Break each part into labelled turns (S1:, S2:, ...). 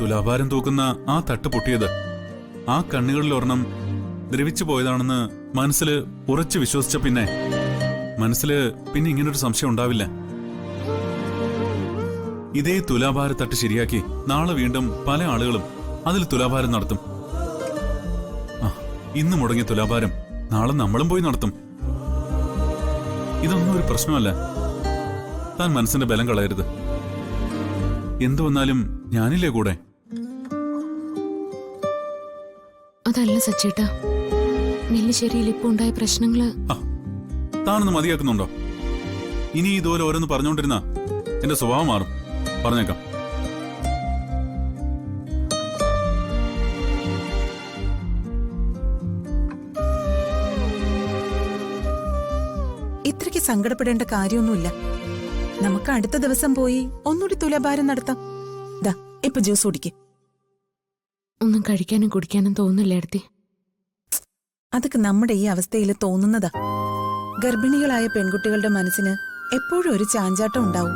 S1: തുലാഭാരം തൂക്കുന്ന ആ തട്ട് പൊട്ടിയത് ആ കണ്ണുകളിൽ ഒരെണ്ണം ദ്രവിച്ചു പോയതാണെന്ന് മനസ്സിൽ ഉറച്ചു വിശ്വസിച്ച പിന്നെ ഇങ്ങനൊരു സംശയം ഉണ്ടാവില്ല. ഇതേ തുലാഭാര തട്ട് ശരിയാക്കി നാളെ വീണ്ടും പല ആളുകളും അതിൽ തുലാഭാരം നടത്തും. ഇന്ന് മുടങ്ങിയ തുലാഭാരം നാളെ നമ്മളും പോയി നടത്തും. ഇതൊന്നും ഒരു പ്രശ്നമല്ല. താൻ മനസ്സിന്റെ ബലം കളയരുത്. എന്തു വന്നാലും ഞാനില്ലേ കൂടെ.
S2: അതല്ല സച്ചേട്ടാ, നെല്ലിശ്ശേരിയിൽ ഇപ്പൊ ഉണ്ടായ പ്രശ്നങ്ങള്
S1: താനൊന്ന് മതിയാക്കുന്നുണ്ടോ? ഇനി ഇതുപോലെ ഓരോന്ന് പറഞ്ഞുകൊണ്ടിരുന്ന എന്റെ സ്വഭാവം മാറും. പറഞ്ഞേക്കാം.
S3: ഇത്രയ്ക്ക് സങ്കടപ്പെടേണ്ട കാര്യമൊന്നുമില്ല. നമുക്ക് അടുത്ത ദിവസം പോയി ഒന്നുകൂടി തുലാഭാരം നടത്താം. ദാ ഇപ്പൊ ജ്യൂസ് കുടിക്ക്.
S2: ഒന്നും കഴിക്കാനും കുടിക്കാനും തോന്നില്ല എടുത്തി.
S3: അതൊക്കെ നമ്മുടെ ഈ അവസ്ഥയിൽ തോന്നുന്നതാ. ഗർഭിണികളായ പെൺകുട്ടികളുടെ മനസ്സിന് എപ്പോഴും ഒരു ചാഞ്ചാട്ടം ഉണ്ടാവും.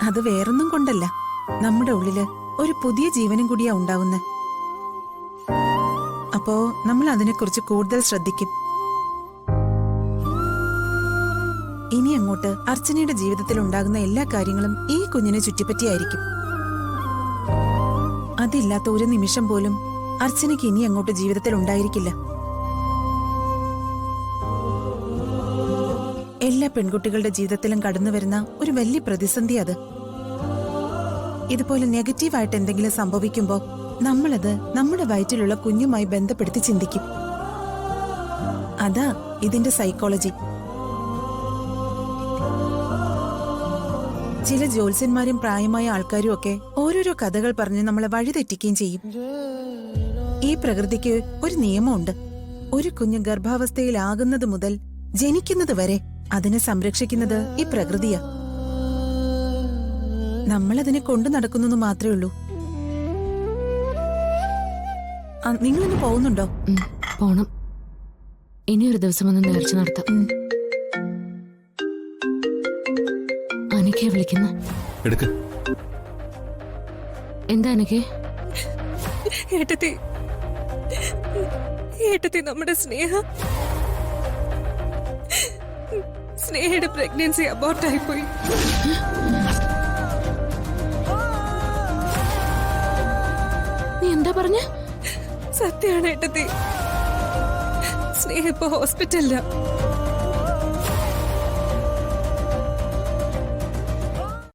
S3: അത് വേറൊന്നും കൊണ്ടല്ല, നമ്മുടെ ഉള്ളില് ഒരു പുതിയ ജീവനും കൂടിയാ ഉണ്ടാവുന്നെ. അപ്പോ നമ്മൾ അതിനെക്കുറിച്ച് കൂടുതൽ ശ്രദ്ധിക്കും. ഇനി അങ്ങോട്ട് അർച്ചനയുടെ ജീവിതത്തിൽ ഉണ്ടാകുന്ന എല്ലാ കാര്യങ്ങളും ഈ കുഞ്ഞിനെ ചുറ്റിപ്പറ്റിയായിരിക്കും. അതില്ലാത്ത ഒരു നിമിഷം പോലും അർച്ചനയ്ക്ക് ഇനി അങ്ങോട്ട് ജീവിതത്തിൽ ഉണ്ടായിരിക്കില്ല. എല്ലാ പെൺകുട്ടികളുടെ ജീവിതത്തിലും കടന്നു വരുന്ന ഒരു വലിയ പ്രതിസന്ധി അത്. ഇതുപോലെ നെഗറ്റീവായിട്ട് എന്തെങ്കിലും സംഭവിക്കുമ്പോ നമ്മളത് നമ്മുടെ വയറ്റിലുള്ള കുഞ്ഞുമായി ബന്ധപ്പെടുത്തി ചിന്തിക്കും. അതാ ഇതിന്റെ സൈക്കോളജി. ചില ജ്യോത്സ്യന്മാരും പ്രായമായ ആൾക്കാരും ഒക്കെ ഓരോരോ കഥകൾ പറഞ്ഞ് നമ്മളെ വഴിതെറ്റിക്കുകയും ചെയ്യും. ഈ പ്രകൃതിക്ക് ഒരു നിയമമുണ്ട്. ഒരു കുഞ്ഞ് ഗർഭാവസ്ഥയിലാകുന്നത് മുതൽ ജനിക്കുന്നത് വരെ അതിനെ സംരക്ഷിക്കുന്നത് ഈ പ്രകൃതിയാ. നമ്മളതിനെ കൊണ്ടു നടക്കുന്നു മാത്രമേ ഉള്ളൂ. നിങ്ങളിന്ന് പോകുന്നുണ്ടോ?
S2: പോണം. ഇനിയൊരു ദിവസം ഒന്ന് നേർച്ച നടത്താം. അനക്കേ വിളിക്കുന്ന. എന്താ അനക്കേ?
S4: ഏട്ടത്തി നമ്മുടെ സ്നേഹയുടെ പ്രഗ്നൻസി അബോർട്ടായി പോയി.
S2: നീ എന്താ പറഞ്ഞ?
S4: സത്യമാണ് ഏട്ടത്തി. സ്നേഹ ഇപ്പൊ ഹോസ്പിറ്റലില.